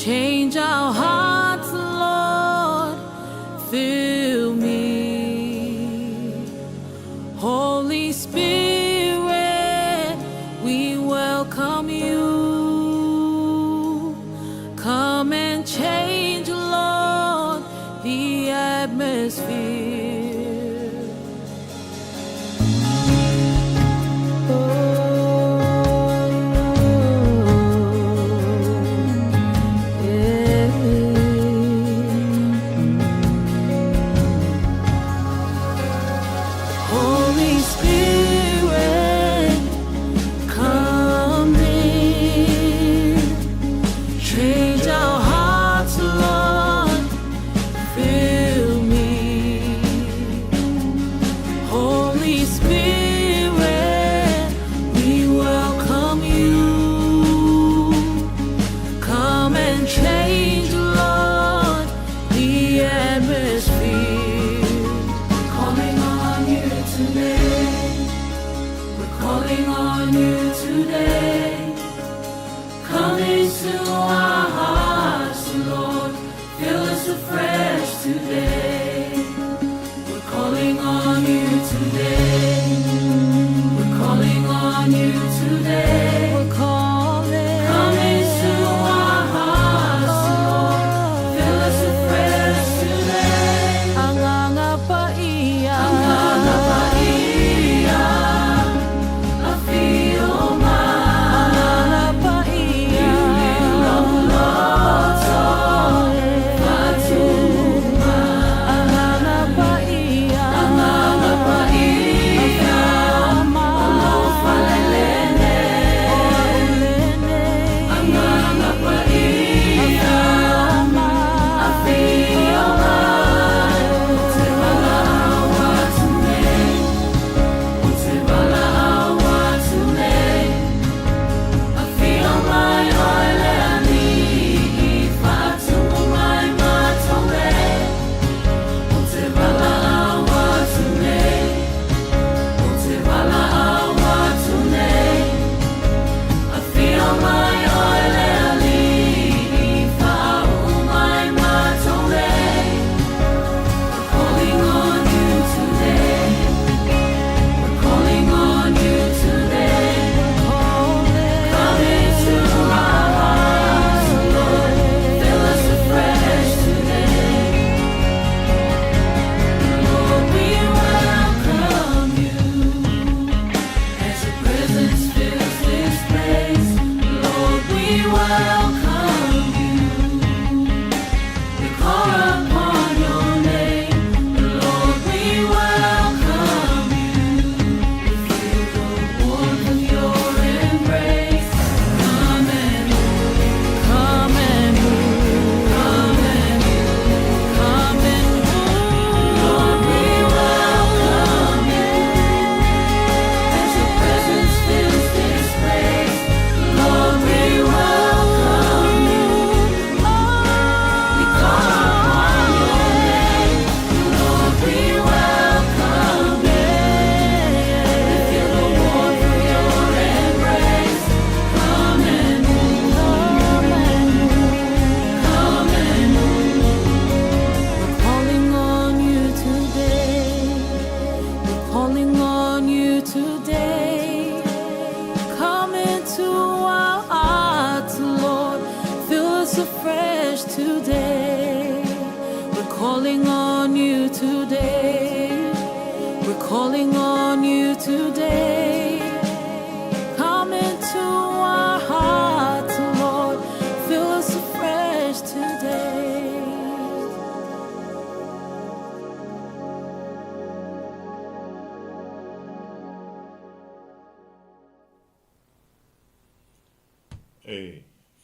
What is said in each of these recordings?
Change our hearts, Lord. Fill me. Holy Spirit, we welcome you. Come and change, Lord, the atmosphere. Holy Spirit, come in, change our hearts, Lord, fill me. Holy Spirit, we welcome you. Come and change, Lord, the atmosphere. Calling on you today. We're calling on you today. Come into our hearts, Lord. Fill us afresh today. We're calling on you today. We're calling on you today. We're calling. Come into our hearts, Lord. Fill us afresh today. Anganga pa iya. Anganga pa iya. Afioma. Anganga pa iya. Ililoloto. Fatuma. Anganga pa iya. Anganga pa iya. Afioma. Alofalelene. Olene. Anganga pa iya. Afioma. Afioma. Utebala awatune. Utebala awatune. Afioma yoeleani. Fatuma matome. Utebala awatune. Utebala awatune. Afioma yoeleani. Fatuma matome. We're calling on you today. We're calling on you today. Come into our hearts, Lord. Fill us afresh today. Lord, we welcome you as your presence fills this place. Lord, we welcome you. We call upon your name. Lord, we welcome you. We feel the warmth of your embrace. Come and move, come and move, come and move, come and move. Lord, we welcome you as your presence fills this place. Lord, we welcome you. We call upon your name. Lord, we welcome you. We feel the warmth of your embrace. Come and move, come and move, come and move. We're calling on you today. We're calling on you today. Come into our hearts, Lord. Fill us afresh today. We're calling on you today. We're calling on you today. Come into our hearts, Lord. Fill us afresh today.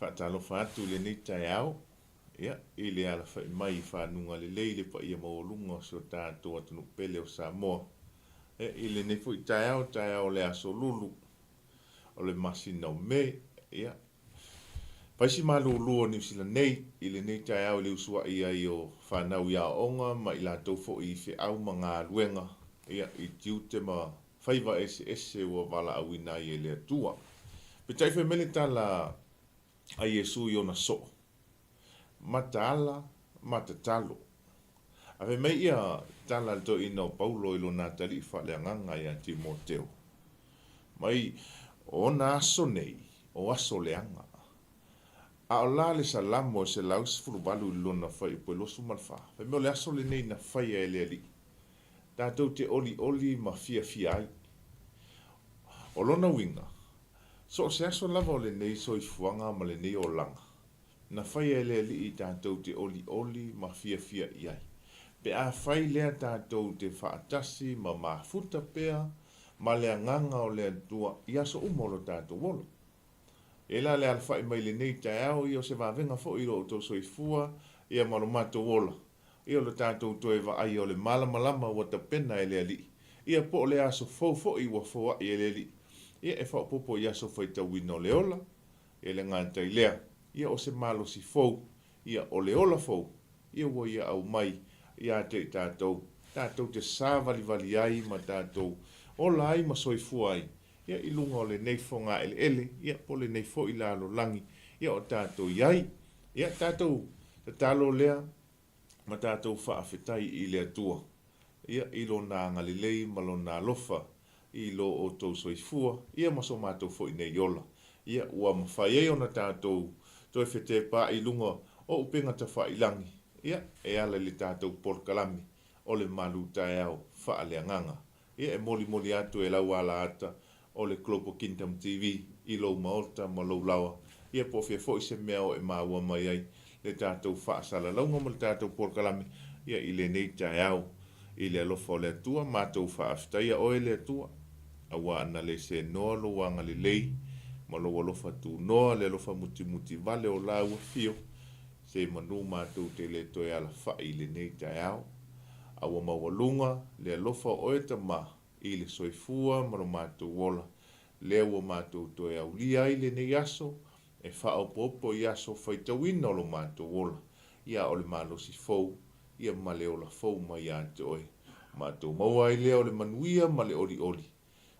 Whaatalofa atu le nei tai au. Ia, i le ala whai mai whanunga le leile pa ia maolunga so tātua tunu pele o Samoa. I le nei fui tai au le aso lulu. O le masina o me, ia. Paisi malulu ni sila nei, i le nei tai au le usua ia i o whanau ia onga, ma i la tofo i fe au ma ngā luenga. Ia, i tiu te ma whaiva ese ua wala awina i e le atua. Pe tai whai mele tala a Yesu i ona so. mataala, matatalo. Awe mai ia tala to ino Paulo ilo nā tali whaleanganga ia Timoteo. Mai o nā aso nei, o aso leanga. A o la le salamo se laus furubalu ilona whai po losu malwha. Whai meo le aso le nei na whai e le ali. Tātou te oli ma fia ai. O lona winga. So se aso lava o le nei so i fuanga ma le nei o langa. Na whai e le ali i tātou te oli ma fia ai. Pe a whai lea tātou te whaatasi ma mafuta pea ma lea nganga o lea tua i aso umolo tātou wolo. E la le alfa i mai le nei tai au i o se wawenga fo i ro o tō soifua i a maromato wola. I o le tātou toi wa ai o le malama wa ta pena e le ali. I a po le aso fo i wa fo i e le ali. I e wha popo i aso fai ta wino le ola. I le ngātai lea. I a o se malo si fo. I a o le ola fo. I a wo i a au mai. I a te tātou. Tātou te sā vali ai ma tātou. Ola ai ma soifua ai. Ia ilunga o le neifonga ele, ia po le neifo i lalo langi, ia o tātou iai, ia tātou te talo lea, ma tātou whaafetai i lea tua. Ia ilo nā ngalilei, malo nā lofa, ilo o tau soifua, ia maso mātou fo i nei ola. Ia ua mawhai o na tātou, toi whete pā i lunga o upenga ta wha i langi. Ia e ala le tātou porkalami, o le malu tae au, wha lea nganga. Ia e moli atu e lau ala ata, o le Global Kingdom TV, i lou maota ma lou lawa. Ia po fia fo i se mea o e maua mai ai, le tātou whaasala launga ma le tātou porkalami, ia i le nei tai au, i le alofa o le atua, mātou whaaftaia o e le atua, awa ana le se noa lo wanga le lei, ma lo alofa tu noa le alofa muti vale o la ua fio, se manu mātou te le toi ala wha i le nei tai au, awa mawalunga, le alofa o e ta maa, i le soifua maro mātou wola. Lea ua mātou toe au lia i le nei aso, e whao popo i aso whaitawina o lo mātou wola. Ia o le malosi fou, ia ma le ola fou mai a te oe. Mātou maua i lea o le manuia ma le oli.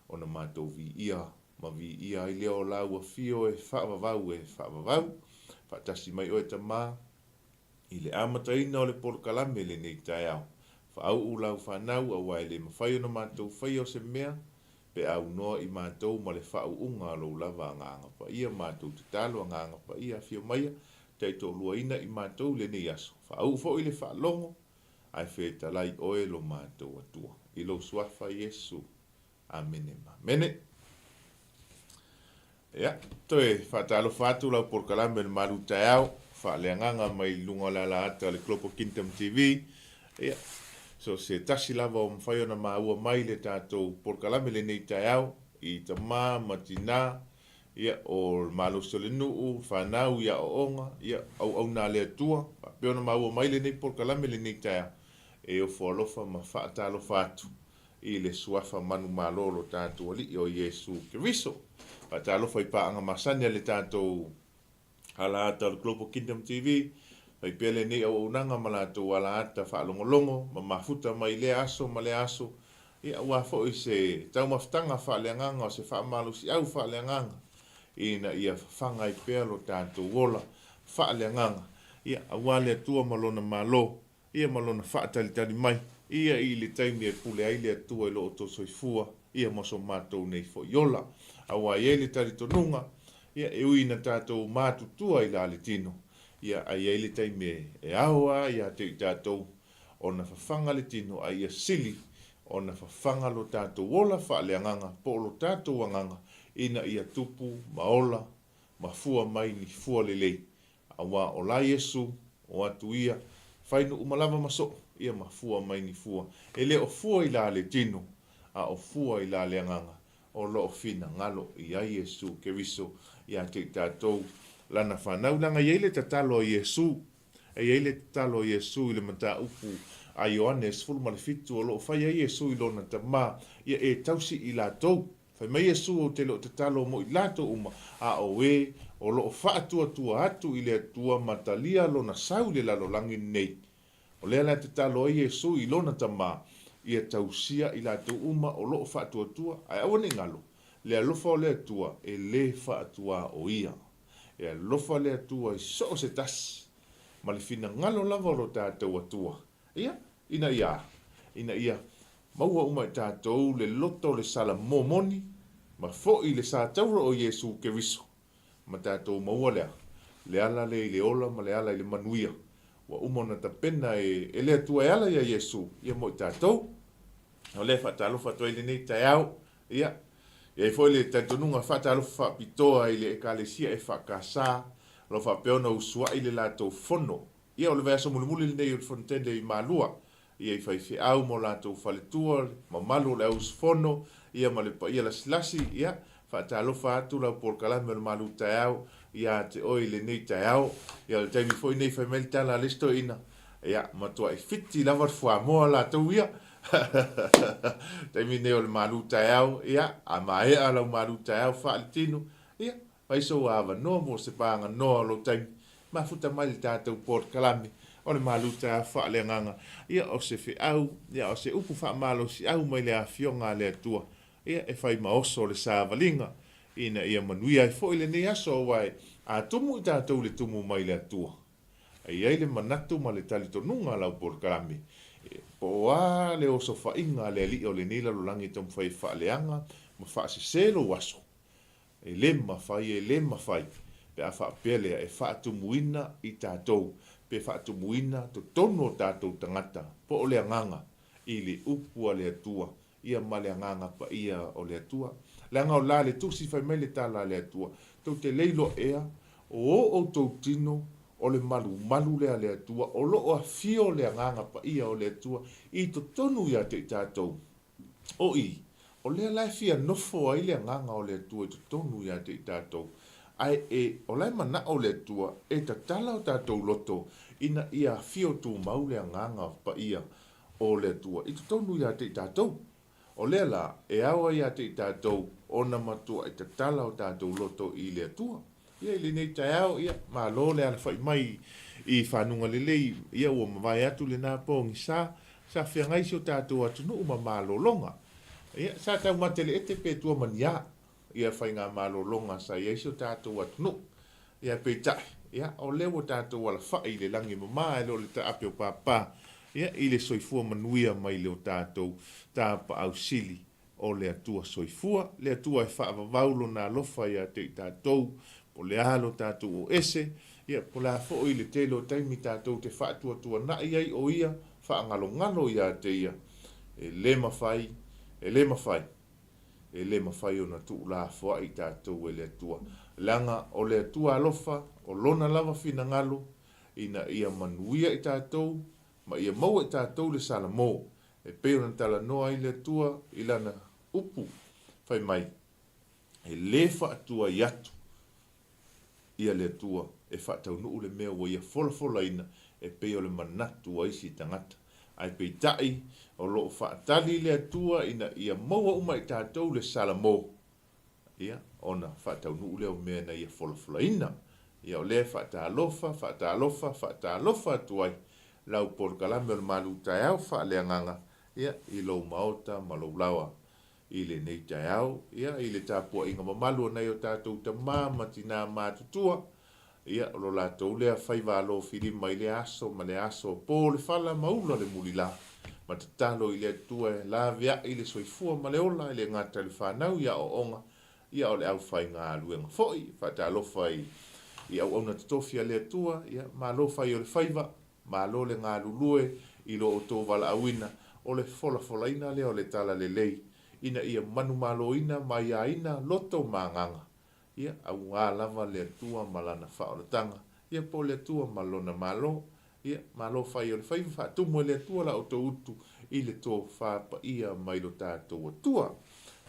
O na mātou vi ia, ma vi ia i lea o la ua fio e whaavavau. Whaatasi mai oe ta mā, i le amataina o le porkalame le nei tai au. Au ulau whanau a wai le mawhai o na mātou whai o se mea, pe au noa i mātou ma le whau unga lo lava nganga pa ia mātou te talo nganga pa ia fio maia, tei tō luaina i mātou le nei aso. Whau fo i le whaalongo, ai whē talai oe lo mātou atua. I lo suafa Yesu. Amene ma. Mene. Ia, toi whaatalo whātu lau porkalame le maru tai au, whaaleanganga mai lunga la ata le Global Kingdom TV. Ia, so se tasi lava o mwhai ona maua mai le tātou porkalame le nei tai au, i ta mā, matina, ia o malo se le nuu, whanau ia o onga, ia au nā le atua, pe ona maua mai le nei porkalame le nei tai au, e o whaalofa ma whaatalo whātu, i le suafa manu malolo tātou ali o Yesu Keriso. Whaatalofa i paanga masania le tātou ala ata le Global Kingdom TV, pai pele nei au unanga malato wala ata whaalongolongo, ma mafuta mai le aso, i ua fo i se tau maftanga whaaleanganga o se whaamalusi au whaaleanganga, ina ia whanga i pēlo tātou wola whaaleanganga, ia awale atua malona malo, ia malona whaatalitari mai, ia i le taimi e pule ai le atua i lo o to soifua, ia maso mātou nei fo iola, awa i le tari tonunga, ia e uina tātou mātutua i la le tino, ia ai le taimi e aua, ia te tātou o na whawhanga le tino a ia sili, o na whawhanga lo tātou wola whaaleanganga, po lo tātou anganga, ina ia tupu, maola, mafua mai ni fua lelei, awa o la Yesu, o atu ia, whainu umalava maso, ia mafua mai ni fua, ele o fua i la le tino, a o fua i la le anganga, o lo o fina ngalo i a Yesu Keriso, ia te tātou, lana whanau langa iele ta talo Yesu, e iele ta talo Yesu i le mata upu a Ioannes fulu malefitu o lo whai a Yesu i lona ta mā, ia e tausi i la tau, whai mai Yesu o te lo ta talo mo i la tau uma, a o e, o lo whaatua tua atu i le atua matalia lona sau le lalo langi nei, o lea la ta talo a Yesu i lona ta mā, ia tausia i la tau uma o lo whaatua tua, ai awane ngalo, le alofa o le atua e le whaatua o ia, e lofa le atua i so se tas ma le fina ngalo lava o lo tātou atua. Ia, ina ia, maua uma i tātou le loto le sala momoni, ma fo'i le sa taura o Iesu Keriso. Ma tātou maua lea, le ala le ola, ma le ala le manuia. Wa umona ta pena e le atua e ala ia Iesu, ia mo i tātou. O le whatalofa toi le nei tai au, ia. Ia i foi le taitonunga whatalofa pitoa i le ekalesia e whakasa, lo whapeona usua i le lātou fono. Ia o le vea so mulimuli le nei o le fontende i malua. Ia i whai au mo lātou whaletua, ma malu le aus fono, ia ma le pa ia la silasi, ia. Whatalofa atu lau por kalame le malu tai au, ia te oi le nei tai au, ia le taimi foi nei whai meli tala listo ina. Ia, matua i fiti lawar fua moa lātou ia. Taimi nei o le malu tai au, ia, a maea lau malu tai au whaali tino, ia, vai so awa noa mo se pānga noa lo taimi, ma futa mai le tātou por kalame, o le malu tai au whaali anganga, ia o se whi au, ia o se upu wha malo si au mai le a fionga le atua, ia e whai maoso le sāwalinga, ina ia manuia i fo ile nei aso wai, a tumu i tātou le tumu mai le atua. Ia le manatu ma le tali tonunga lau por kalame, po a le oso whainga le li o le nila lo langi tom whai whaaleanga, ma wha se selo waso. E le mawhai, pe a wha pelea e wha tumuina i tātou, pe wha tumuina to tono tātou tangata, po o le anganga, i le upua le atua, ia ma le anganga pa ia o le atua. Le anga o la le tusi whai mele tala le atua, tau te leilo ea, o tau tino, o le malu lea le atua, o lo o fio le anganga pa ia o le atua, i to tonu ia te tātou. O le lai fia nofo ai le anganga o le atua, i to tonu ia te tātou. Ai o lai mana o le atua, e ta tala o tātou loto, ina ia fio tu mau le anganga pa ia o le atua, i to tonu ia te tātou. O le la, e awa ia te tātou, o na matua, e ta tala o tātou loto i le atua. Ia i le nei tai au, ia, ma lo le ala whai mai i whanunga le lei, ia ua mawai atu le nā pōngi sa whiangai si o tātou atu nu uma mālo longa. Ia, sa tau matele e te pētua mania, ia whai ngā mālo longa sa ia si o tātou atu nu. Ia pētai, ia, o lewa tātou ala whai le langi mama, e lo le ta ape o pāpā, ia, i le soifua manuia mai le o tātou, tāpa au sili o le atua soifua, le atua e wha vaulo nā lofa ia te tātou, po le alo tātou o ese, ia po la fo i le telo taimi tātou te whaatua na iai o ia, whaangalo ia te ia, e le mawhai o na tuu la fo i tātou e le atua. Langa o le atua alofa, o lona lava fina ngalo, ina ia manuia i tātou, ma ia maua i tātou le salamo, e peo na tala noa i le atua, i lana upu, whai mai, e le whaatua i atu, ia le atua e whaatau nuu le mea wa ia fola ina e peo le manatu a isi tangata. Ai pei tai o loo whaatali le atua ina ia maua uma i tātou le salamo. Ia, ona whaatau nuu leo mea na ia fola ina. Ia o le whaatalofa atuai. Lau por kalame o le malu tai au whaaleanganga. Ia, i lou maota ma lou lawa. I le nei tai au, ia, i le tāpua inga mamalu nei o tātou ta māmati nā mātutua, ia, o lo lātou lea whaiwalo whirima i le aso, ma le aso, pō le whala maula le muli la, ma te talo i le atua e la vea i le soifua ma le ola, i le ngata le whanau, ia o onga, ia o le au whai ngā luenga foi, whata alofa i au auna tatofia le atua, ia, ma alofa i o le whaiva, ma alo le ngā lulue, i lo o tō wala awina, o le fola ina le o le tala le lei, ina ia manu malo ina mai a ina loto manganga. Ia au ngā lava le atua malana whaoratanga. Ia po le atua malona malo. Ia malo whai o le whai whaatumo le atua la o tō utu i le tō whapa ia mai lo tātou atua.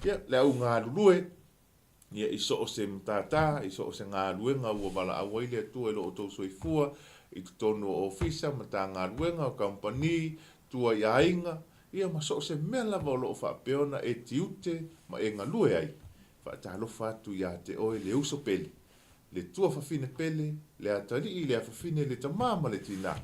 Ia le au ngā lulue. Ia iso o se mtata, iso o se ngā luenga ua wala awa i le atua i lo o tō soifua. I tutono o ofisa mata ngā luenga o kampani, tua i ainga. Ia maso se mea lava o loo whapeona e tiute ma e ngalue ai. Whaatalofa atu ia te oe le uso pele. Le tua whawhine pele, le atari i le awhawhine le tamama le tina.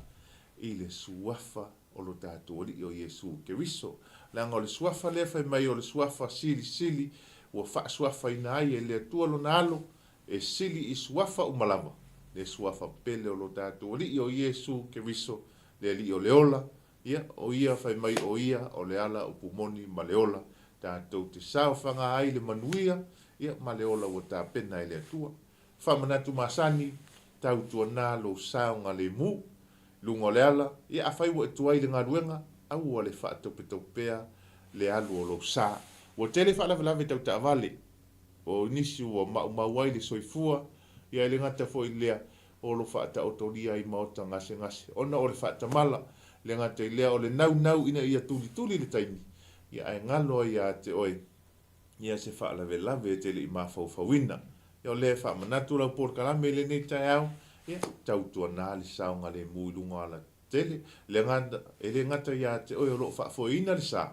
I le suafa o lo tātua li o Iesu Keriso. Langa o le suafa le whai mai o le suafa sili, ua wha suafa ina ai e le atua lo nalo, e sili i suafa umalava. le suafa pele o lo tātou li o Iesu Keriso le li o leola ia o ia fai mai o ia o le ala o pumoni ma leola tātou te sauwhanga ai le manuia ia ma leola o tā pena i le atua whamanatu masani tau tua nā lo saunga le mu lungo le ala ia a fai wa tuai le ngaruenga au o le whaatopetopea le alu o lo sa o tele whaalawelawe tau ta avale o nisi o mauai le soifua ia le ngata fo i lea o lo whaata otoria i maota ngase ngase ona o le whaata mala le ngata i lea o le nau ina ia tuli le taimi ia ai ngalo ia te oe ia se whaalawelawe tele i mawhauwhawina ia o le whaamanatu lau porkalame le nei tai au ia tau tua nā le saunga le muilunga ala tele le ngata ia te oe o lo whaafoina le sa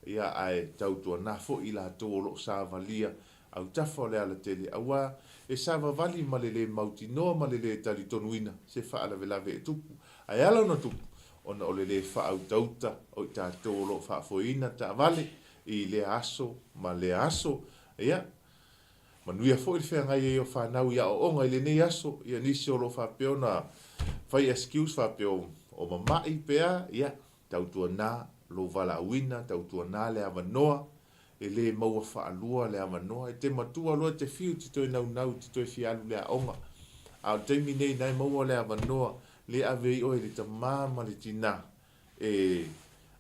ia ai tau tua nā fo i la tō o lo sa valia au tafa le ala tele awa e sava vali malele mauti noa malele tali tonuina se whaalawelawe e tupu ai ala ona tupu ona o le whaau tauta o i tātou lo whaafoina ta vale i le aso ma le aso ia manuia fo i le whengai e o whanau ia o onga i le nei aso ia nisi o lo whapeo na whai excuse whapeo o mamai pea ia tautua nā lo vala awina tautua nā le avanoa e le maua whaalua le amanoa, e te matua loa te whiu te toi nau te toi whialu le aonga. Au teimi nei nai maua le amanoa, le ave i oe le ta māma le tina, e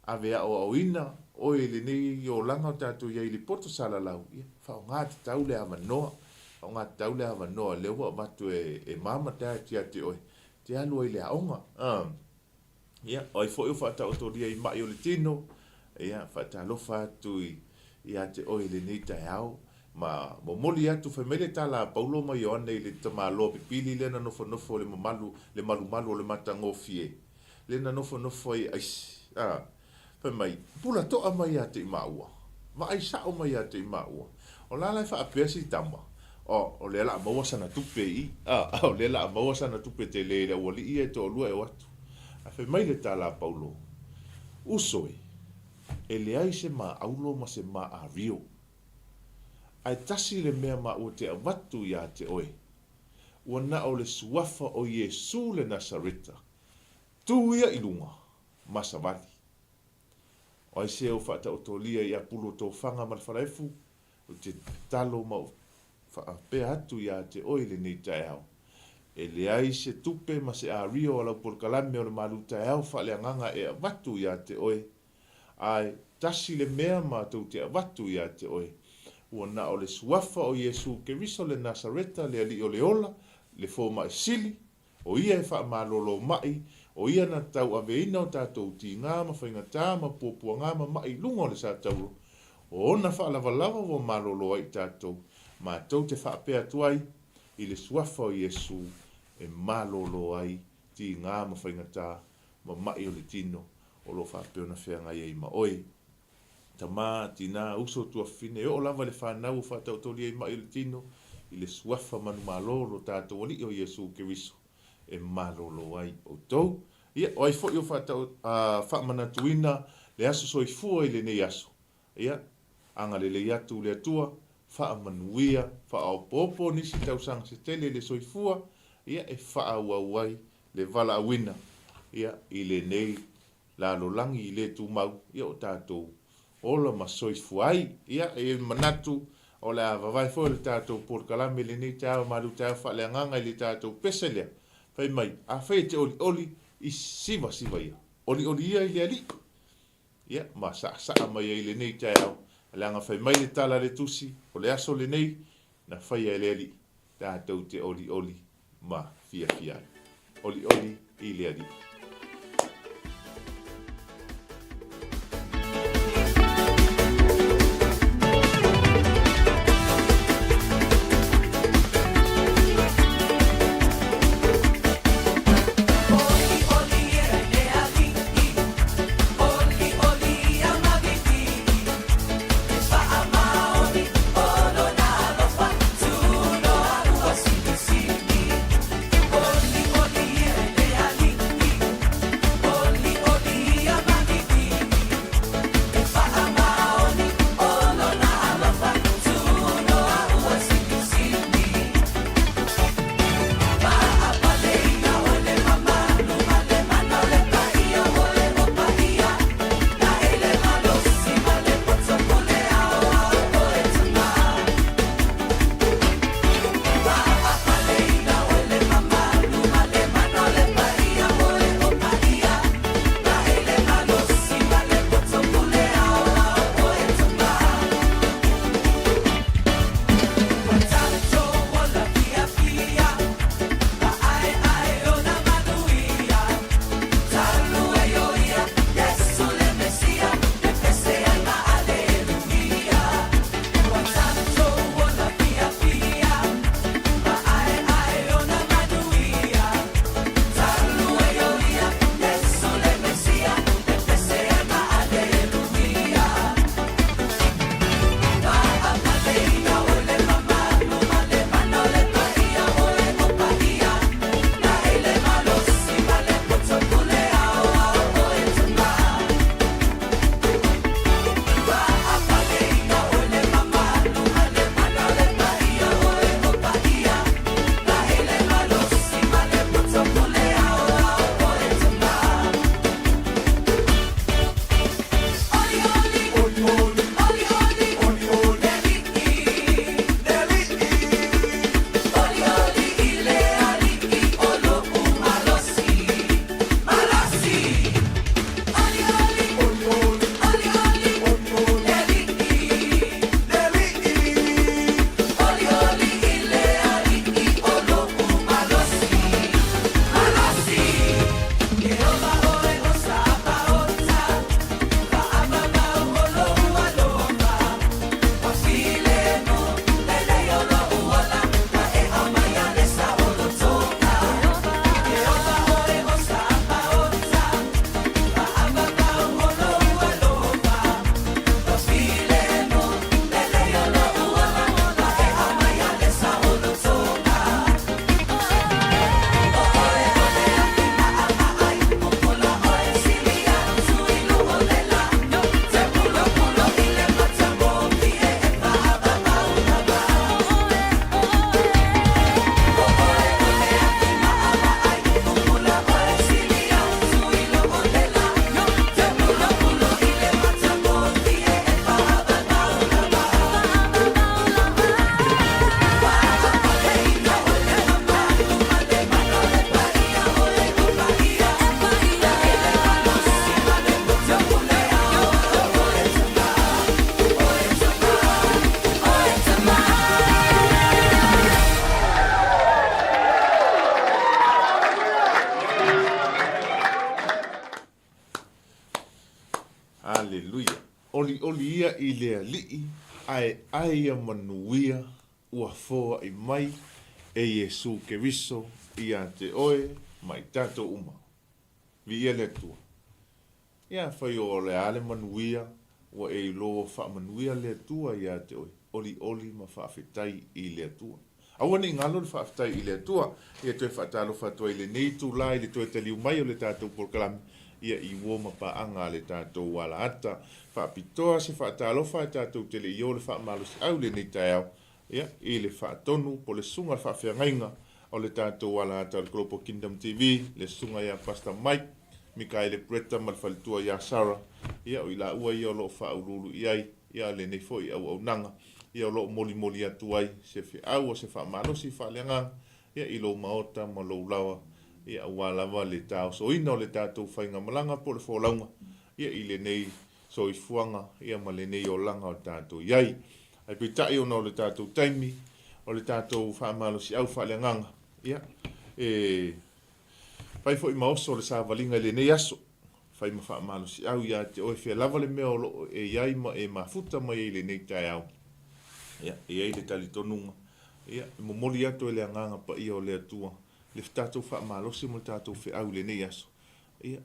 ave a o auina, oe le nei o langa o tātou iai le poto sala lau, whao ngā te tau le amanoa, whao ngā te tau le amanoa, le ua matu e māma taa tia te oe, te alu i le aonga. Oi fo eu whata o toria i mai o le tino, whata alofa atu ia te oi le nei tai au, ma moli atu whaimele tala paulo mai o ane le tama loa pipili le na nofo le malu o le matango fie. Le na nofo i aisi. Whaimai, pula toa mai a te i maua. Ma aisa o mai a te i maua. O la lai wha apeasi tama. O le la maua sana tupe i. O le la maua sana tupe te le wali i e to lua e watu. A whaimai le tala paulo. Usoi. E le ai se ma aulo ma se ma a rio. Ai tasi le mea ma o te awatu ia te oe. Ua na o le suafa o Iesu le Nasareta. Tu ia ilunga, masa wali. O ai se o whata o tolia ia pulo tō whanga ma le wharaifu, o te talo ma o whaapea atu ia te oe le nei tae au. E le ai se tupe ma se a rio ala porkalame o le malu tae au wha le anganga e awatu ia te oe. Ai tasi le mea ma tau te awatu ia te oe. Ua na o le suafa o Iesu Keriso le Nasareta le ali o le ola, le fō mai sili, o ia e wha malolo mai, o ia na tau aveina o tātou ti ngāma, whainga tāma, pōpua ngāma mai lungo le sa tauro. O ona wha lava o malolo ai tātou, ma tau te wha apea tuai, i le suafa o Iesu e malolo ai, ti ngāma whainga tā, ma mai o le tino, o lo wha apea na whea ngai ei ma oi. Ta mā tina uso tua fine o lava le whanau whatau tori ei mai le tino i le suafa manu malolo tātou ali o Iesu Keriso e malolo ai o tau. Ia, o ai fo i o whatau whamanatuina le aso soi fua i le nei aso. Ia, anga le atu le atua, whaamanuia, whaopopo nisi tau sang se tele le soi fua, ia e whaauauai le vala awina. Ia, i le nei la lolangi i le tu mau, ia o tātou. Ola ma soifu ai, ia e manatu o le avavai fo le tātou porkalame le nei tāo maru tāo wha le anganga i le tātou peselea. Whai mai, a whai te oli i siva ia. Oli ia i le ali. Ia, ma saa mai i le nei tāo. Le anga whai mai le tala le tusi, o le aso le nei, na whai ai le ali. Tātou te oli ma fia. Oli i le ali. Haleluia. Oli ia I lea lii, ai a manuia, ua foa I mai, e Yesu ke viso, ia te oe, mai tato uma. Vi ia le tua. Ia whai o le ale manuia, ua e lo wha manuia le tua ia te oe. Oli ma wha awhitai I le tua. Aua ni ngalo le wha awhitai I le tua, ia toe whaatalo whatua I le nei tu lai, le toe taliu mai o le tato porkalami, ia I woma pa anga le tato wala ata, wha pitoa se whaatalo wha tato tele I o le wha malusi au le nei tai au, ia I le wha tonu po le sunga wha whiangainga o le tato wala ata le Global Kingdom TV, le sunga ia Pastor Mike, Mikaele Preta malfalitua ia Sarah, ia o ila ua ia o lo wha urulu iai, ia le nei foi au nanga, ia o lo moli atu ai, se whi au o se wha malusi wha leanga, ia I lo maota ma lo lawa, ia walawa le tau so ina o le tatou whainga malanga po le wholaunga, ia I le nei so I fuanga, ia ma le nei o langa o tatou iai. Ai pitai o le tatou taimi, o le tatou whaamalosi au whaaleanganga, ia, whai fo I maoso le sāwalinga le nei aso, whai ma whaamalosi au ia te oe whia lava le mea o lo e iai ma e mafuta mai le nei tai au. Ia, e ai le tali tonunga, ia, momoli atu e le anganga pa ia o le atua, le tatou whaamalosi mo le tatou whi au le nei aso. Ia,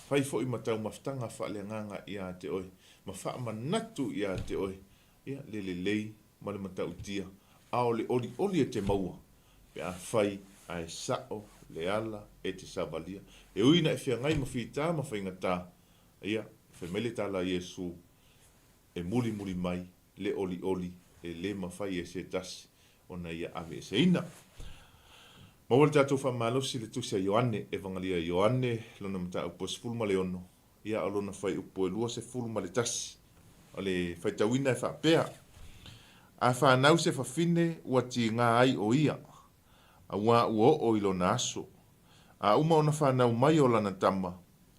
whai fo I matau maftanga whaaleanganga ia te oe, ma whaamanatu ia te oe, ia, le lei, ma le matau tia, ao le oli e te maua, pe a whai, a e sao, le ala, e te savalia, e uina e whia ngai ma whita, ma whaingata, ia, whamele tala Yesu, e muli mai, le oli, e le mawhai e se tasi, ona ia ave e se ina. Mawale tātou whamalosi le tusia Ioane, evangalia Ioane, lona mta upo se fulma le ono, ia alona whai upo e lua se fulma le tasi, o le whaitawina e whapea, a whanau se whawhine ua ti ngā ai o ia, a ua o ilona aso, a uma ona whanau mai o lana tama,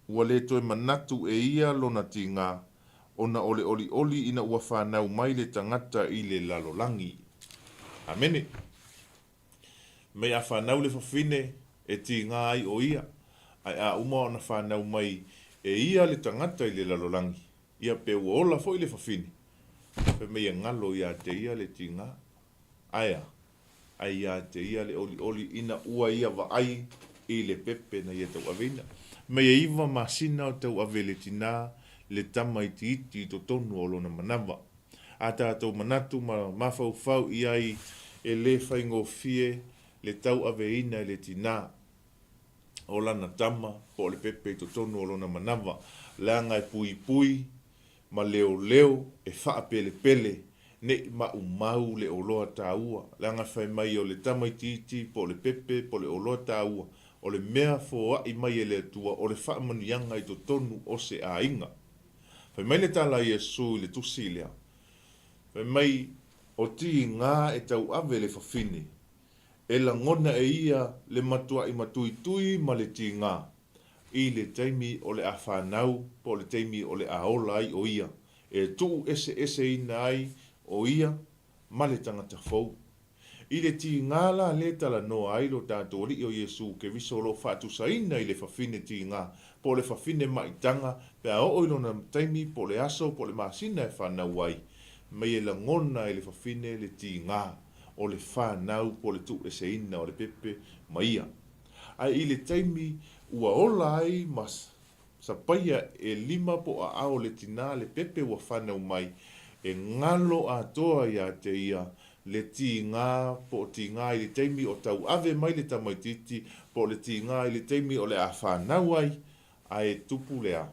ua le toe manatu e ia lona ti ngā, ona ole oli ina ua whanau mai le tangata I le lalolangi. Amene. Mei a whanau le whawhine e ti ngā ai o ia, ai a uma ona whanau mai e ia le tangata I le lalolangi. Ia pe ua ola fo I le whawhine. Pe mei a ngalo ia te ia le ti ngā. Aia. Ai ia te ia le oli ina ua ia wa ai I le pepe na ia tau avena. Mei a iwa masina o tau avele tina le tama I ti iti to tonu o lona manawa. A tātou manatu ma mawhau I ai e le whaingo fie le tau aveina le tina o lana tama po le pepe to tonu o lona manawa. Langa e pui ma leo e wha pele ne ma umau le oloa tāua. Langa whai mai o le tama I ti iti po le pepe po le oloa tāua. O le mea fo I mai e le tua o le wha manuianga I to tonu o se a inga. Whai mai le tala Yesu le tusi lea. Whai mai o ti ngā e tau ave le whawhine. E la ngona e ia le matua I matui ma le ti ngā. I le teimi o le a whanau po le teimi o le a ola ai o ia. E tuu ese ina ai o ia ma le tangata fau. I le ti ngala le tala no ai lo tātou li o Yesu ke viso lo whatu saina I le whawhine ti ngā. Po le whawhine maitanga, pe a o ilona taimi po le aso, po le masina e whanau ai. Mai e la ngona I le whawhine le ti ngā, o le whanau po le tu e se ina o le pepe maia. Ai I le taimi ua ola ai mas sapaia e 5 po a ao le tina le pepe ua whanau mai, e ngalo a toa ia te ia, le ti ngā po ti ngā I le taimi o tau ave mai le tamaititi, po le ti ngā I le taimi o le a whanau ai, a e tupu lea,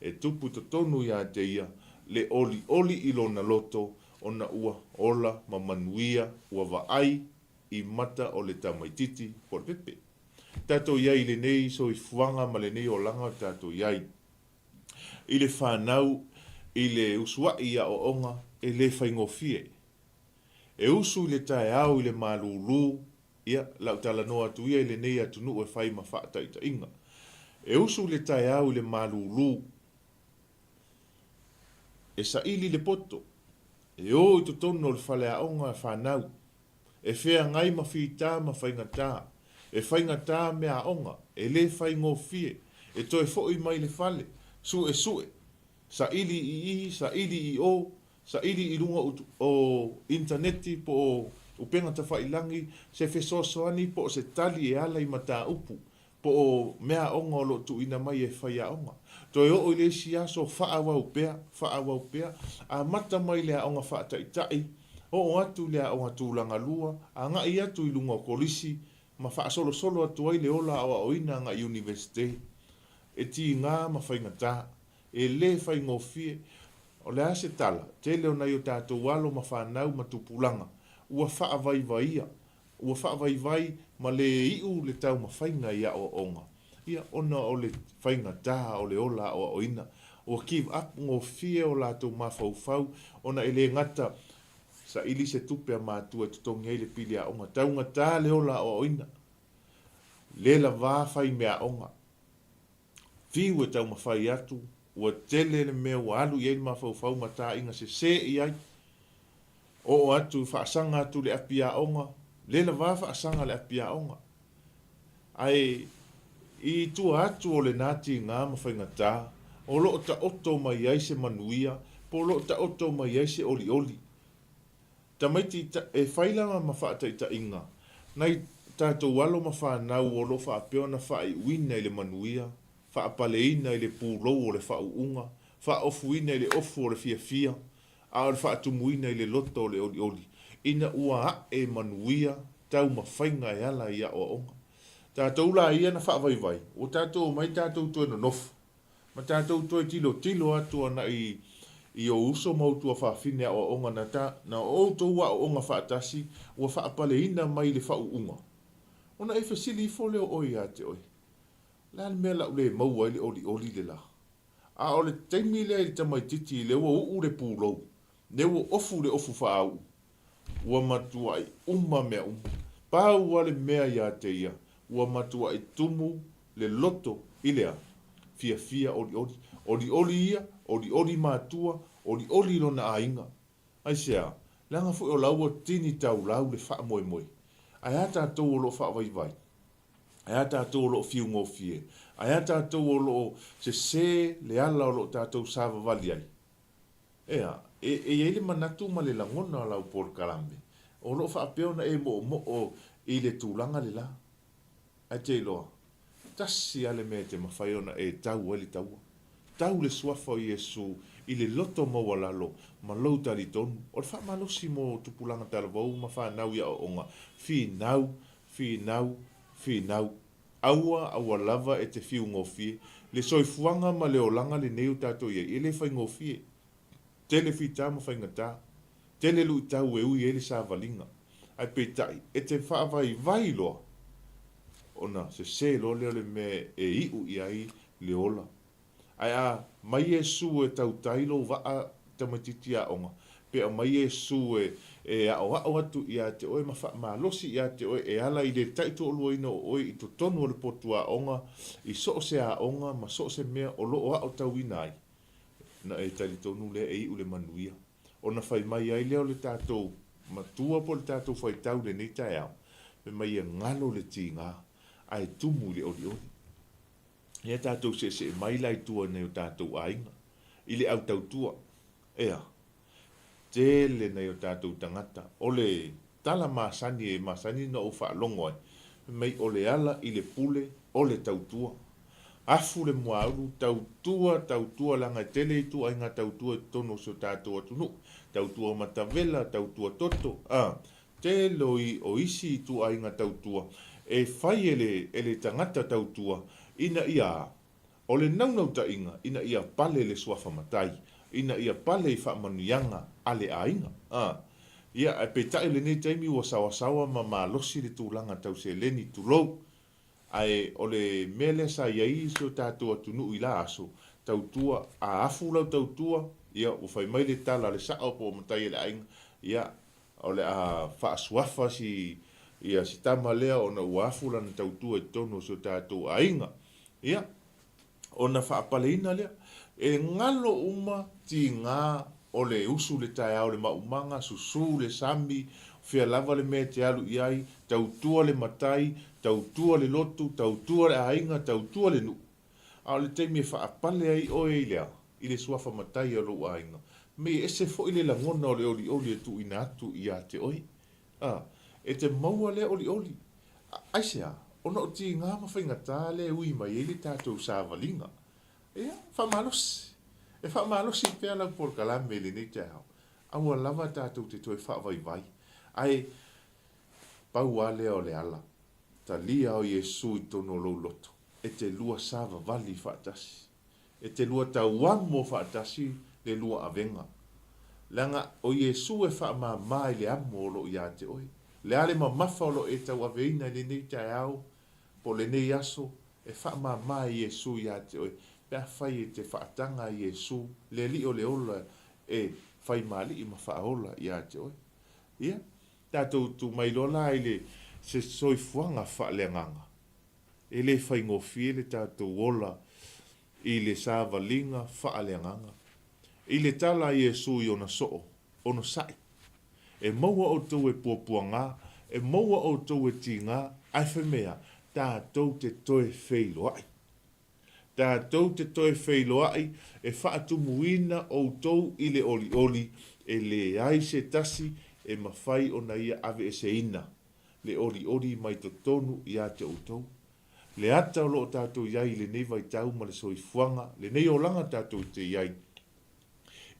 e tupu to tonu ia te ia, le oli ilona loto, ona ua ola ma manuia, ua vaai I mata o le tamaititi po le pepe. Tato iai le nei so I fuanga ma le nei o langa tato iai. I le whanau, I le usua ia o onga, e le whaingofie. E usu I le tae au I le malulu, ia lau tala noa tu ia I le nei atunu e whai ma whaata ita inga. E usu le tae au I le malulu, e sa ili le poto, e o I to tono le whale a onga e whanau, e whea ngai ma whita ma whaingata, e whaingata me a onga, e le whaingofie, e toi fo I mai le whale, sue, sa ili sa ili sa ili lunga o interneti po o penga ta failangi se fesosoani po se tali e ala I mata upu po o mea onga o lo tu ina mai e whaia onga. To e o le sia so whaawau pea, a mata mai lea onga whaataitai, o atu lea onga tūlanga lua, a nga I atu I lunga o kolisi, ma wha solo atu ai le ola o oina nga universite. E ti ngā ma whainga tā, e le whaingo fie, o le ase tala, te leo na i o tātou walo ma whanau ma tupulanga, ua whaavaivaia, ua whaavai ma le iu le tau ma whainga ia o onga. Ia ona o le whainga tā o le ola o oina. O give up ngō fie o lātou mawhauwhau, ona ele ngata sa ili se tupe a mātua tutongi ei le pili a onga. Taunga tā le ola o oina. Lela wāwhai mea onga. Fiu e tau mawhai atu, ua tele le mea ua alu i ei mawhauwhau ma tā inga se I ai. O atu whaasanga atu le api a onga, lela whaasanga le api a onga. Ai, I tua atu o le nāti ngā mawhainga tā, o loo ta oto mai ai se manuia, po loo ta oto mai ai se oli oli. Ta maiti e whailanga ma whaataita inga, nei tātou walo ma whanau o lo whaapeona whai uina I le manuia, whaapaleina I le pūrou o le whauunga, whaofuina I le ofu o le fia, a o le whaatumuina I le loto o le oli oli. Ina ua e manuia, tau ma whainga e ala ia o onga. Tātou la ia na whaavaivai, o tātou mai tātou tue no nofu. Ma tātou tue tilo atu ana I o uso mautua whaafine o onga na o toua o onga whaatasi, ua whaapaleina mai le whauunga. Ona e whasili I fole o oi a te oi. Lāne mea lau le maua I le oli le la. A o le teimi le I tamai titi le ua uu le pūrou. Le ua ofu le ofu whaau. Ua matua I umma mea Pau le mea ia te ia. Ua matua I tumu le loto I lea. Fia oli ia, oli matua, oli lona ainga. Ai sea, langa fu o lau o tini tau lau le wha moi. Ai ata tau o lo wha vai. Ai ata tau o lo fiu ngō fie. Ai ata tau o lo se le ala o lo tātou sāwa vali ai. Ea, e ele manatu ma le langona lau por karambe. O lo wha peona e mo o I le tūlanga le la. Ai te loa. Tasi ale me te mawhaiona e tau ali taua. Tau le suafa o Iesu I le loto mawalalo ma lau tali tonu. O le wha malosi mo tupulanga talavau ma whanau ia o onga. Finau. Aua lava e te fiu ngofie. Le soifuanga ma le olanga le neu tato ia. I le whai ngofie. Tele fita ma whaingata. Tele lui tau e ui e le sa valinga. Ai petai. E te whaavai loa. Ona se lo le me e iu I ai le ola. Ai a mai Iesu e tau tailo waa tamatiti a onga. Pe a mai Iesu e a o atu I a te oe ma losi I a te oe e ala I le taito olua ina o oe I to tonu o le potu a onga I so se a onga ma so se mea o lo o tau ina ai. Na e tali tonu le e iu le manuia. Ona fai mai ai leo le tātou matua po le tātou fai tau le nei tae au. Pe mai e ngalo le ti ngā. Ai tumu le oli. Ia tātou se mai lai tua nei o tātou ainga. I le au tau tua. Ea. Tele nei o tātou tangata. O le tala masani na o whaalongo ai. Mai o le ala I le pule o le tau tua. Afu le muauru tau tua langa tele I tua inga tau tua tono so tātou atunu. Tau tua matavela, tau tua toto. Te loi o isi I tua inga tau tua. E whai ele tangata tautua, ina ia, o le naunau ta inga, ina ia pale le suafa matai, ina ia pale I whaamanuianga ale a inga. Ia, e petai le nei taimi ua sawasawa ma losi le tūlanga tau se leni tūlou, ai o le mele sa iai so tātua tunu I la aso, tautua, a afu lau tautua, ia, u whai mai le tala le sao po matai ele a inga, ia, o le a whaasuafa ia si tama lea ona uafu lana tautua I tono so tātou ainga. Ia, ona whaapaleina lea. E ngalo uma ti ngā o le usu le tae au le maumanga, susu le sami, whia lava le mea te alu iai, tautua le matai, tautua le lotu, tautua le ainga, tautua le nu. Au le teimi e whaapale ai o e lea. i le suafa matai o lo ainga. Me ese fo i le langona o le oli e tu ina atu i a te oi. E te maua le oli. Aisea, ona o ti ngā mawhainga tā le ui mai e le tātou sāwalinga. Whamalosi. E whamalosi pēr lau por kalame le nei te hao. Aua lava tātou te toi whawai. Ai, pau a lea o le ala. Ta lia o Yesu i tono lo loto. E te lua sāwa vali whaatasi. E te lua tauamo whaatasi le lua avenga. Langa o Yesu e wha mai le amo lo i a te oi. Le ale ma mafa lo e tau aveina le nei te au. Po le nei aso e wha mai Yesu i a te oi. Pea whai e te whaatanga Yesu. Le li o le ola e whai mali i ma whaola i a te oi. Ia. Tātou tu mai lola i le se soifuanga wha le nganga. E le whai ngofi le tātou ola i le sāwalinga wha le nganga. I le tala Yesu i ona soo, ona sai. E maua o tau e puapuanga, e maua o tau e tinga, ai whamea, tātou te toe wheiloai. Tātou te toe wheiloai, e whaatumuina o tau i le oli, e le ai se tasi, e mawhai o na ia ave e se ina. Le oli mai to tonu i a te tau. Le ata o loo tātou iai, le nei vai tau ma le soifuanga, le nei o langa tātou te iai.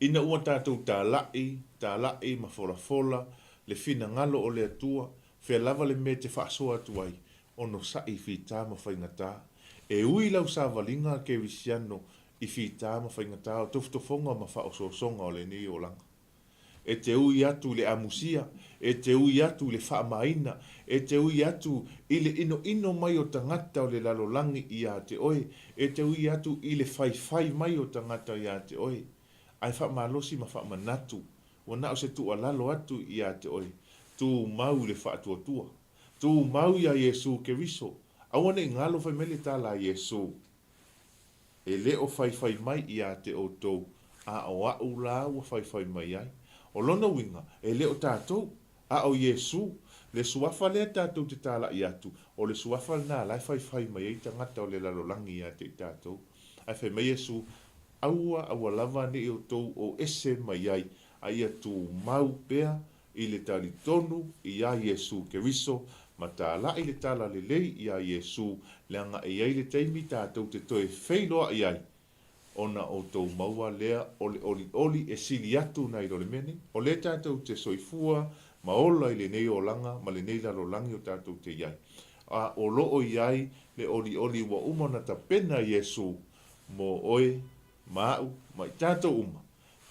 Ina ua tātou tā lai ma fola, le fina ngalo o le atua, whea lava le me te whaasoa atuai, ono sa i whita ma whaingata. E ui lau sa walinga ke visiano i whita ma whaingata o toftofonga ma whaososonga o le ni o langa. E te ui atu le amusia, e te ui atu le whaamaina, e te ui atu i le ino mai o tangata o le lalolangi i a te oi, e te ui atu i le whai mai o tangata i a te oi. Ai whaamalosi ma whaamanatu, wana o se tu alalo atu i a te oi, tu mau le whaatuatua, tu mau ia Yesu ke riso, awane i ngalo whai mele tala Yesu, e le o whai mai i a te o tou, a o au la ua whai mai ai, o lona winga, e le o tātou, a o Yesu, le suafa le tātou te tala i atu, o le suafa na lai whai mai ai tangata o le lalolangi i a te tātou, ai whai mai Yesu, aua lava ni o tou o ese mai ai, ai atu mau pea, i le tali tonu i a Yesu ke riso, ma tā la i le tala le lei i a Yesu, le anga i ai le teimi tātou te toe wheiloa i ai, ona o tou maua lea o le oli e sili atu nei lo le mene, o le tātou te soifua, ma ola i le nei o langa, ma le nei lalo langi o tātou te iai. A o loo i ai, le oli wa umana ta pena Yesu, mo oe, mau, mai tātou uma,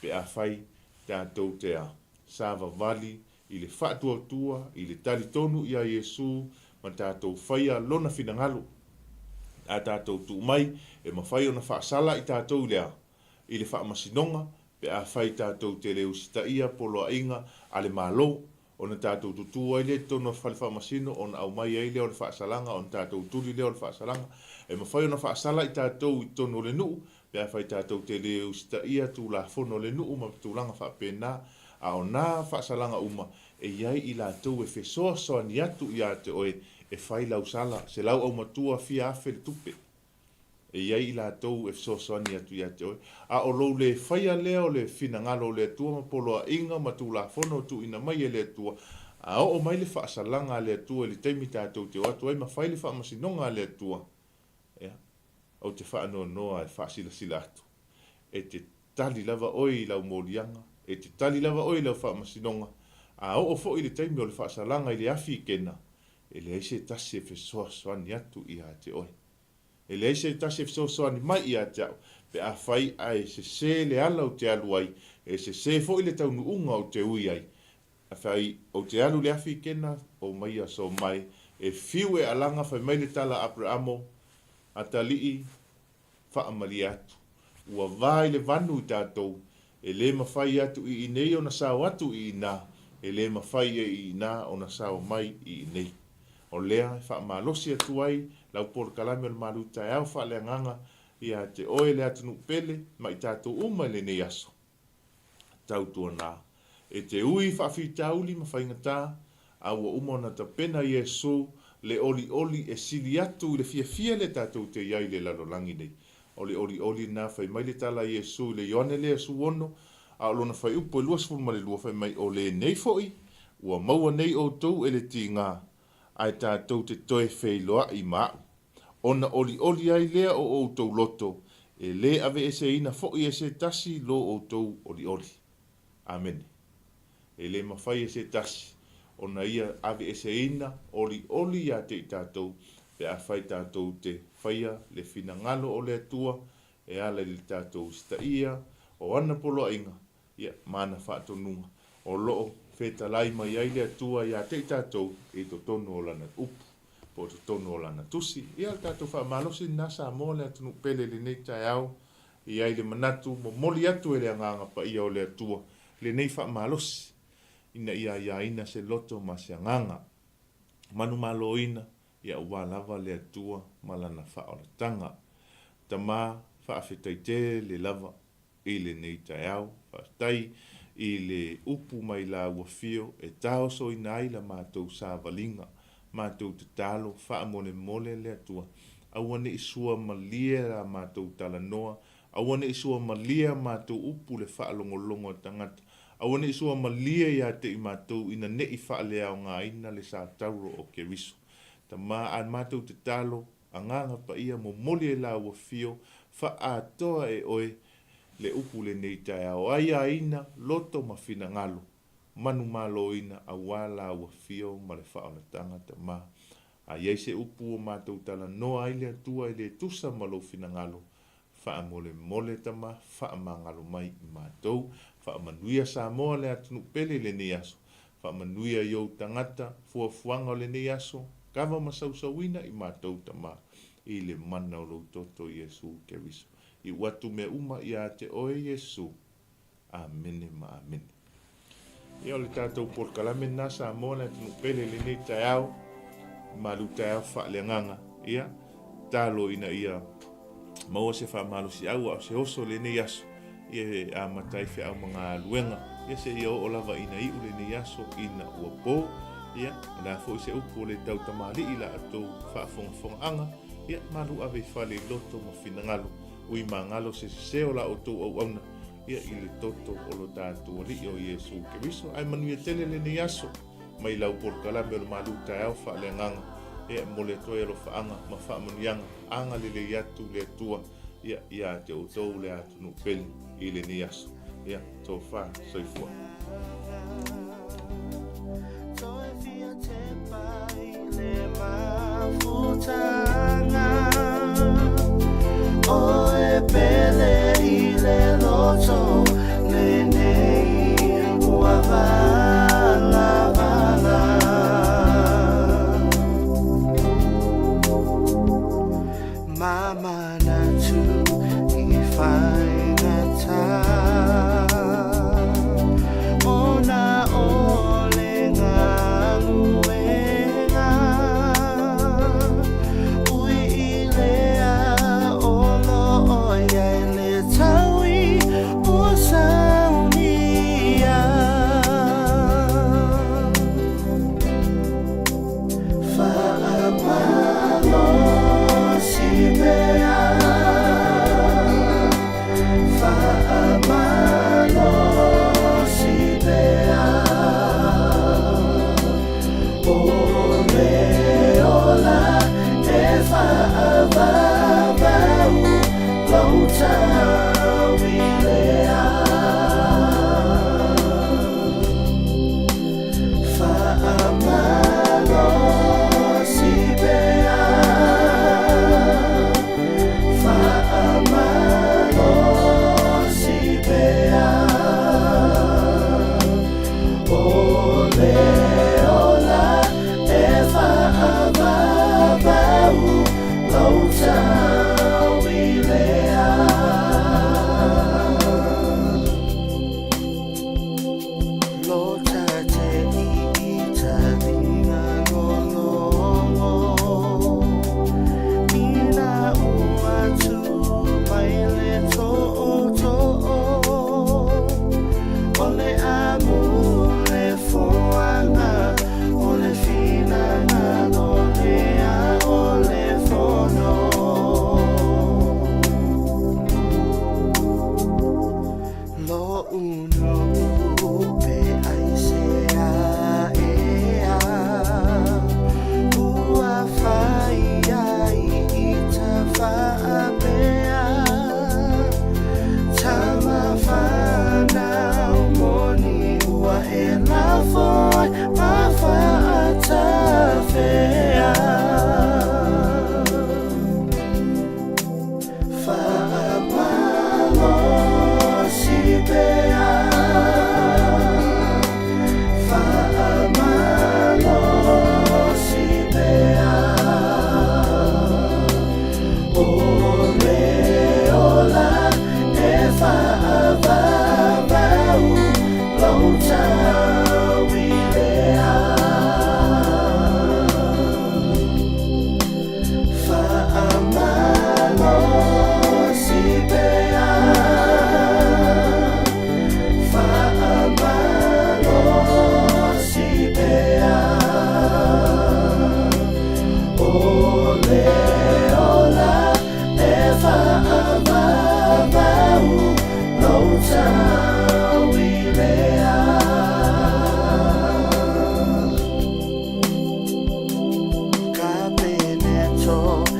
pe a whai tātou te a sāwa vali, i le whaatua, i le tali tonu i a Yesu, ma tātou whaia lona finangalo, a tātou tu mai, e ma whai ona whaasala i tātou lea, i le whaamasinonga, pe a whai tātou te leo sita ia polo a inga, a le malo, ona tātou tutua i le tono whamasino, ona au mai ai leo le whaasalanga, ona tātou tuli leo le whaasalanga, e ma whai ona whaasala i tātou i tono le nuu, pe a whai tātou te leo sita ia tu la fono le nuu, ma tūlanga whaapena, a o nā whaasalanga uma, e iai i la tau e whesoa soa ni atu i a te oe, e whai lau sala, se lau au matua fia afe le tupe. E iai i la tau e whesoa soa ni atu i a te oe. A o lou le whaia leo le fina ngalo le tua, ma polo a inga, ma tu la fono tu ina mai e le tua. A o mai le whaasalanga le tua, le teimi tātou te watu, ai ma whai le whaamasinonga le tua. O te whaanoa noa e whaasila atu. E te tali lava oi lau morianga, e te tali lava oi lau whaamasinonga, a o fo i le taimi o le whaasalanga i le afi kena, e le eise tase whesoa soani atu i a te oi. E le eise tase whesoa soani mai i a te au, pe a whai ai se le ala o te alu ai, e se fo i le taunu unga o te ui ai. A whai o te alu le afi kena, o mai a so mai, e fiu e alanga whai mai le tala Abrahamo, a talii, whaamali atu. Ua vai le vanu i tātou, e le mawhai atu i nei o na sao atu i nā, e le mawhai i nā o na sao mai i nei. O lea, whaamalosi atu ai, lau por kalame o maru tai au whaale nganga, i a te oe le atunu pele, ma i tātou uma le nei aso. Tau tua nā. E te ui whaafi tauli ma whaingata, a ua umona ta pena Yesu, le oli e sili atu le fia le tātou te iai le lalolangi nei. oli na fai mai le tala Iesu le Ioane le asu ono a o lona fai upo e luas fulma le lua fai mai o le nei foi ua maua nei o tou e le tinga ai tātou te toe wheiloa i mau. Ona oli ai lea o tou loto e le ave e se ina foi e se tasi lo o tou oli. Amen. E le mawhai e se tasi. Ona ia ave e se ina oli a te i tātou pe a whai tātou te whaia le fina ngalo o le atua e ala le tātou sta ia o ana polo inga ia mana whaatonunga o loo wheta lai mai ai le atua ia te i tātou e to tono o lana upu po to tono o lana tusi ia tātou whaamalosi nasa mo le atunu pele le nei tai au i ai le manatu mo moli atu e le anganga pa ia o le atua le nei whaamalosi ina ia ina se loto ma se anganga manu malo ina ia ua lava le atua malana whaoratanga tama whaafetaite le lava i le nei tai au whaatai i le upu mai la ua fio e tau so ina ai la mātou sa valinga mātou te talo whaamone mole le atua awane isua malia la mātou tala noa awane isua malia mātou upu le whaalongolongo tangata awane isua malia ia te i mātou ina nei whaalea o ngā ina le sa tauro o ke riso ma an mātou te talo anganga pa ia mo moli e la ua fio whaatoa e oe le upu le nei tai au ai aina loto ma fina ngalo manu malo ina a wala ua fio ma le whaonatanga ta ma a iei se upu o mātou tala noa ai le atua i le tusa ma lo fina ngalo whaamole mole ta ma whaamangalo mai i mātou whaamanuia sa moa le atunu pele le nei aso whaamanuia iou tangata fuafuanga o le nei aso kava masausawina i mātou tama i le mana o lau toto Iesu Keriso. I watu me uma i a te oe Iesu. Amene ma amene. Ia o le tātou porkalame nasa amona tunu pele le nei tai au. Malu tai au wha le nganga. Ia, talo ina ia maua se wha malu si au au se oso le nei aso. Ia a matai whi au mga luenga. Ia se ia o lava ina i ule nei aso ina ua po. Ia, na fo se upo le tau tamali ila atou whaafonga anga. Ia, malu ave whale loto mo finangalo. Ui mangalo se seo la o tau au auna. Ia, i le toto o lo tātou li o Iesu Keriso. Ai manuia tele le ni aso. Mai lau porkalame o lo malu tai au whaale nganga. Ia, mole toi alo whaanga ma whaamanianga. Anga le le atu le atua. Ia, te o tau le atu no peli i le ni aso. Ia, tō wha, soifua. Oe pele i le loto le nei ua vala Mama na tu i whaingata Ona ole ngā luenga Ui i lea olo oia i le taui o saunia Whaamalo si mea cho